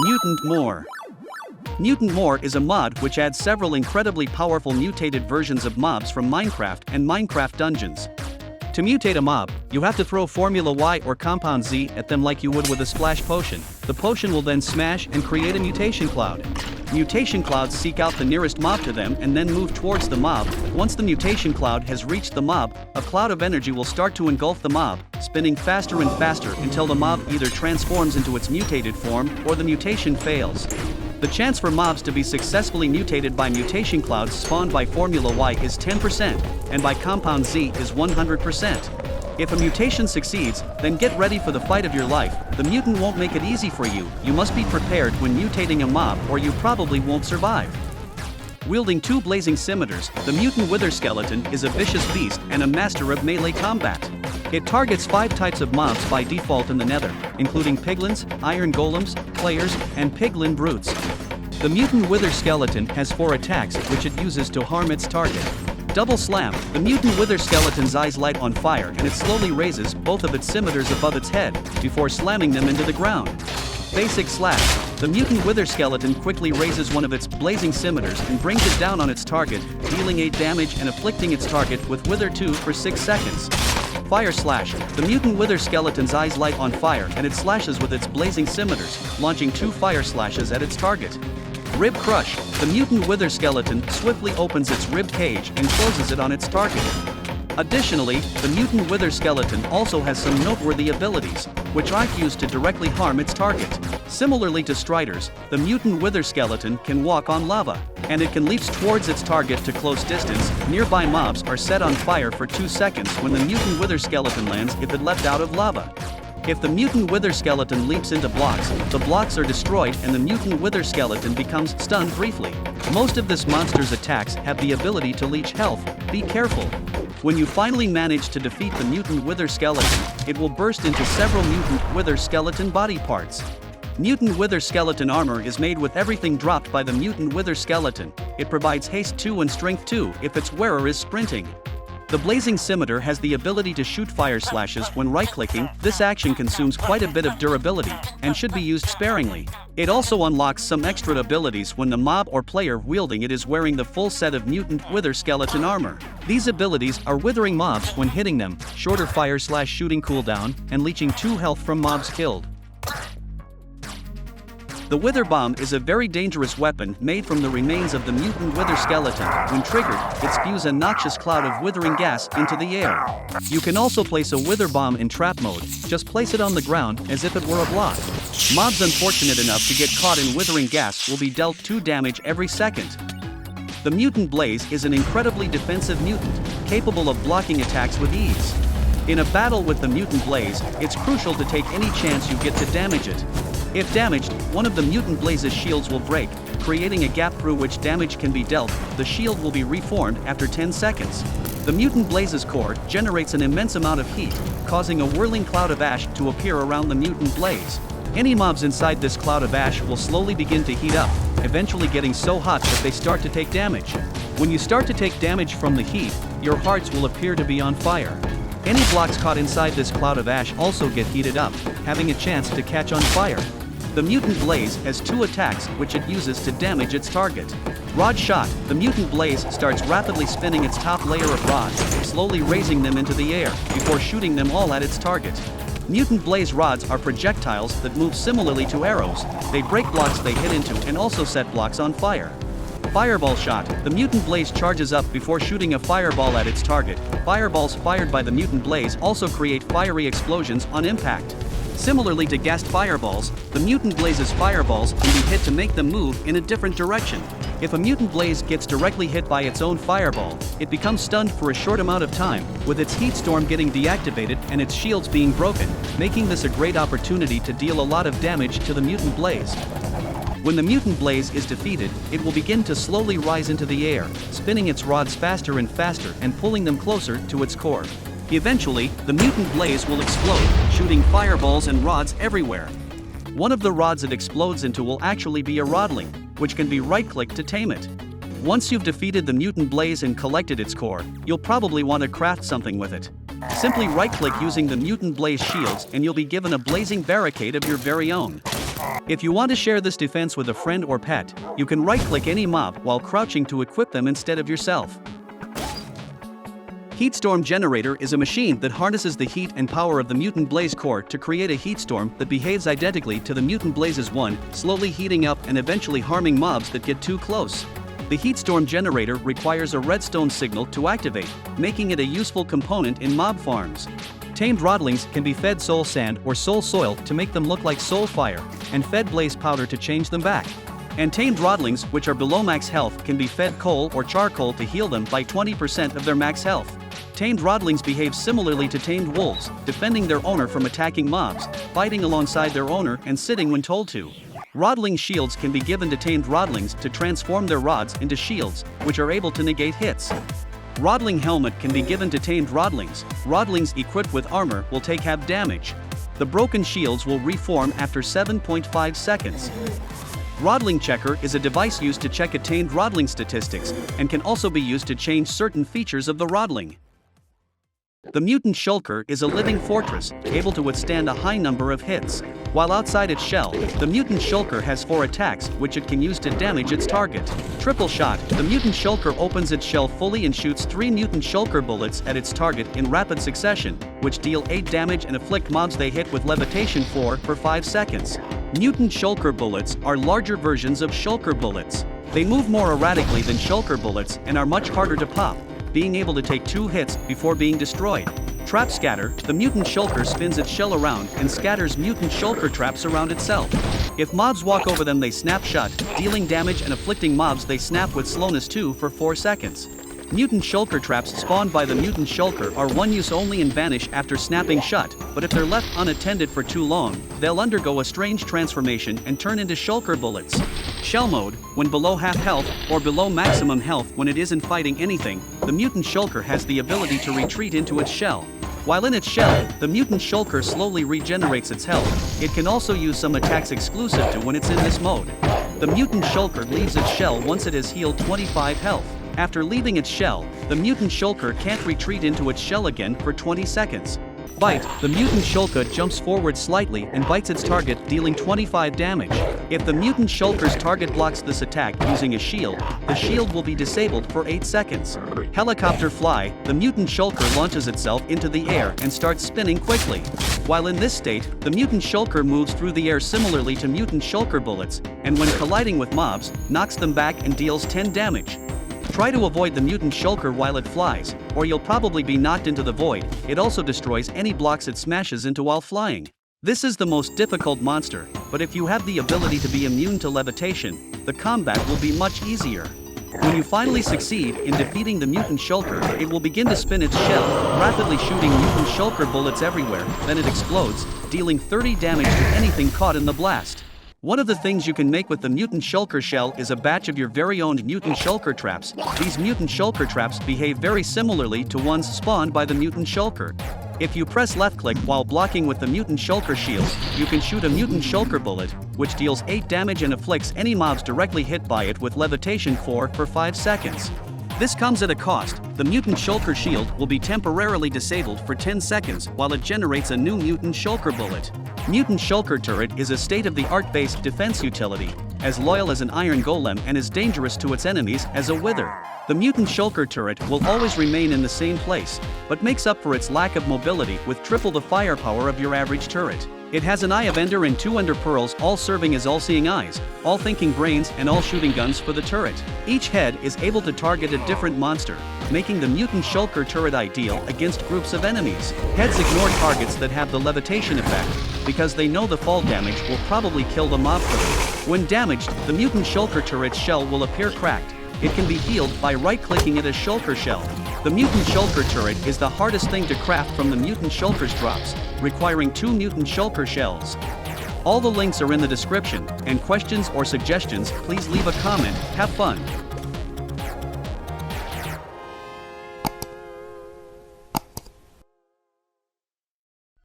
Mutant More. Mutant More is a mod which adds several incredibly powerful mutated versions of mobs from Minecraft and Minecraft Dungeons. To mutate a mob, you have to throw Formula Y or Compound Z at them like you would with a splash potion. The potion will then smash and create a mutation cloud. Mutation clouds seek out the nearest mob to them and then move towards the mob. Once the mutation cloud has reached the mob, a cloud of energy will start to engulf the mob, spinning faster and faster until the mob either transforms into its mutated form or the mutation fails. The chance for mobs to be successfully mutated by mutation clouds spawned by Formula Y is 10%, and by Compound Z is 100%. If a mutation succeeds, then get ready for the fight of your life. The mutant won't make it easy for you. You must be prepared when mutating a mob or you probably won't survive. Wielding two blazing scimitars, the mutant wither skeleton is a vicious beast and a master of melee combat. It targets 5 types of mobs by default in the nether, including piglins, iron golems, players, and piglin brutes. The mutant wither skeleton has 4 attacks which it uses to harm its target. Double slam, the mutant wither skeleton's eyes light on fire and it slowly raises both of its scimitars above its head before slamming them into the ground. Basic slash, the mutant wither skeleton quickly raises one of its blazing scimitars and brings it down on its target, dealing 8 damage and afflicting its target with wither 2 for 6 seconds. Fire slash, the mutant wither skeleton's eyes light on fire and it slashes with its blazing scimitars, launching 2 fire slashes at its target. Rib crush, the mutant wither skeleton swiftly opens its rib cage and closes it on its target. Additionally, the mutant wither skeleton also has some noteworthy abilities, which I've used to directly harm its target. Similarly to Striders, the mutant wither skeleton can walk on lava, and it can leap towards its target to close distance. Nearby mobs are set on fire for 2 seconds when the mutant wither skeleton lands if it leapt out of lava. If the mutant wither skeleton leaps into blocks, the blocks are destroyed and the mutant wither skeleton becomes stunned briefly. Most of this monster's attacks have the ability to leech health. Be careful. When you finally manage to defeat the mutant wither skeleton, it will burst into several mutant wither skeleton body parts. Mutant wither skeleton armor is made with everything dropped by the mutant wither skeleton. It provides haste 2 and strength 2 if its wearer is sprinting. The blazing scimitar has the ability to shoot fire slashes when right-clicking. This action consumes quite a bit of durability and should be used sparingly. It also unlocks some extra abilities when the mob or player wielding it is wearing the full set of mutant wither skeleton armor. These abilities are withering mobs when hitting them, shorter fire slash shooting cooldown, and leeching 2 health from mobs killed. The Wither Bomb is a very dangerous weapon made from the remains of the mutant wither skeleton. When triggered, it spews a noxious cloud of withering gas into the air. You can also place a Wither Bomb in trap mode. Just place it on the ground as if it were a block. Mobs unfortunate enough to get caught in withering gas will be dealt 2 damage every second. The Mutant Blaze is an incredibly defensive mutant, capable of blocking attacks with ease. In a battle with the Mutant Blaze, it's crucial to take any chance you get to damage it. If damaged, one of the Mutant Blaze's shields will break, creating a gap through which damage can be dealt. The shield will be reformed after 10 seconds. The Mutant Blaze's core generates an immense amount of heat, causing a whirling cloud of ash to appear around the Mutant Blaze. Any mobs inside this cloud of ash will slowly begin to heat up, eventually getting so hot that they start to take damage. When you start to take damage from the heat, your hearts will appear to be on fire. Any blocks caught inside this cloud of ash also get heated up, having a chance to catch on fire. The Mutant Blaze has 2 attacks which it uses to damage its target. Rod Shot, the Mutant Blaze starts rapidly spinning its top layer of rods, slowly raising them into the air, before shooting them all at its target. Mutant Blaze rods are projectiles that move similarly to arrows. They break blocks they hit into and also set blocks on fire. Fireball Shot, the Mutant Blaze charges up before shooting a fireball at its target. Fireballs fired by the Mutant Blaze also create fiery explosions on impact. Similarly to gassed fireballs, the Mutant Blaze's fireballs can be hit to make them move in a different direction. If a Mutant Blaze gets directly hit by its own fireball, it becomes stunned for a short amount of time, with its heat storm getting deactivated and its shields being broken, making this a great opportunity to deal a lot of damage to the Mutant Blaze. When the Mutant Blaze is defeated, it will begin to slowly rise into the air, spinning its rods faster and faster and pulling them closer to its core. Eventually, the Mutant Blaze will explode, shooting fireballs and rods everywhere. One of the rods it explodes into will actually be a rodling, which can be right-clicked to tame it. Once you've defeated the Mutant Blaze and collected its core, you'll probably want to craft something with it. Simply right-click using the Mutant Blaze shields and you'll be given a blazing barricade of your very own. If you want to share this defense with a friend or pet, you can right-click any mob while crouching to equip them instead of yourself. Heatstorm Generator is a machine that harnesses the heat and power of the Mutant Blaze core to create a heatstorm that behaves identically to the Mutant Blaze's one, slowly heating up and eventually harming mobs that get too close. The Heatstorm Generator requires a redstone signal to activate, making it a useful component in mob farms. Tamed Rodlings can be fed soul sand or soul soil to make them look like soul fire, and fed blaze powder to change them back. And tamed Rodlings, which are below max health, can be fed coal or charcoal to heal them by 20% of their max health. Tamed Rodlings behave similarly to tamed wolves, defending their owner from attacking mobs, fighting alongside their owner and sitting when told to. Rodling shields can be given to tamed Rodlings to transform their rods into shields, which are able to negate hits. Rodling helmet can be given to tamed Rodlings. Rodlings equipped with armor will take half damage. The broken shields will reform after 7.5 seconds. Rodling Checker is a device used to check a tamed Rodling statistics, and can also be used to change certain features of the Rodling. The Mutant Shulker is a living fortress, able to withstand a high number of hits. While outside its shell, the Mutant Shulker has 4 attacks which it can use to damage its target. Triple Shot: the Mutant Shulker opens its shell fully and shoots 3 Mutant Shulker bullets at its target in rapid succession, which deal 8 damage and afflict mobs they hit with levitation for 5 seconds. Mutant Shulker bullets are larger versions of Shulker bullets. They move more erratically than Shulker bullets and are much harder to pop, being able to take 2 hits before being destroyed. Trap Scatter: the Mutant Shulker spins its shell around and scatters Mutant Shulker traps around itself. If mobs walk over them, they snap shut, dealing damage and afflicting mobs they snap with slowness 2 for 4 seconds. Mutant Shulker traps spawned by the Mutant Shulker are one use only and vanish after snapping shut, but if they're left unattended for too long, they'll undergo a strange transformation and turn into Shulker bullets. Shell Mode: when below half health, or below maximum health when it isn't fighting anything, the Mutant Shulker has the ability to retreat into its shell. While in its shell, the Mutant Shulker slowly regenerates its health. It can also use some attacks exclusive to when it's in this mode. The Mutant Shulker leaves its shell once it has healed 25 health. After leaving its shell, the Mutant Shulker can't retreat into its shell again for 20 seconds. Bite: the Mutant Shulker jumps forward slightly and bites its target, dealing 25 damage. If the Mutant Shulker's target blocks this attack using a shield, the shield will be disabled for 8 seconds. Helicopter Fly: the Mutant Shulker launches itself into the air and starts spinning quickly. While in this state, the Mutant Shulker moves through the air similarly to Mutant Shulker bullets, and when colliding with mobs, knocks them back and deals 10 damage. Try to avoid the Mutant Shulker while it flies, or you'll probably be knocked into the void. It also destroys any blocks it smashes into while flying. This is the most difficult monster, but if you have the ability to be immune to levitation, the combat will be much easier. When you finally succeed in defeating the Mutant Shulker, it will begin to spin its shell, rapidly shooting Mutant Shulker bullets everywhere, then it explodes, dealing 30 damage to anything caught in the blast. One of the things you can make with the Mutant Shulker shell is a batch of your very own Mutant Shulker traps. These Mutant Shulker traps behave very similarly to ones spawned by the Mutant Shulker. If you press left click while blocking with the Mutant Shulker shield, you can shoot a Mutant Shulker bullet, which deals 8 damage and afflicts any mobs directly hit by it with levitation for 5 seconds. This comes at a cost. The Mutant Shulker shield will be temporarily disabled for 10 seconds while it generates a new Mutant Shulker bullet. Mutant Shulker Turret is a state-of-the-art based defense utility, as loyal as an iron golem and as dangerous to its enemies as a wither. The Mutant Shulker Turret will always remain in the same place, but makes up for its lack of mobility with triple the firepower of your average turret. It has an eye of ender and 2 ender pearls, all serving as all-seeing eyes, all thinking brains, and all shooting guns for the turret. Each head is able to target a different monster, making the Mutant Shulker Turret ideal against groups of enemies. Heads ignore targets that have the levitation effect, because they know the fall damage will probably kill the mob for them. When damaged, the Mutant Shulker Turret's shell will appear cracked. It can be healed by right-clicking at a Shulker shell. The Mutant Shulker Turret is the hardest thing to craft from the Mutant Shulker's drops, requiring 2 Mutant Shulker shells. All the links are in the description, and questions or suggestions, please leave a comment. Have fun!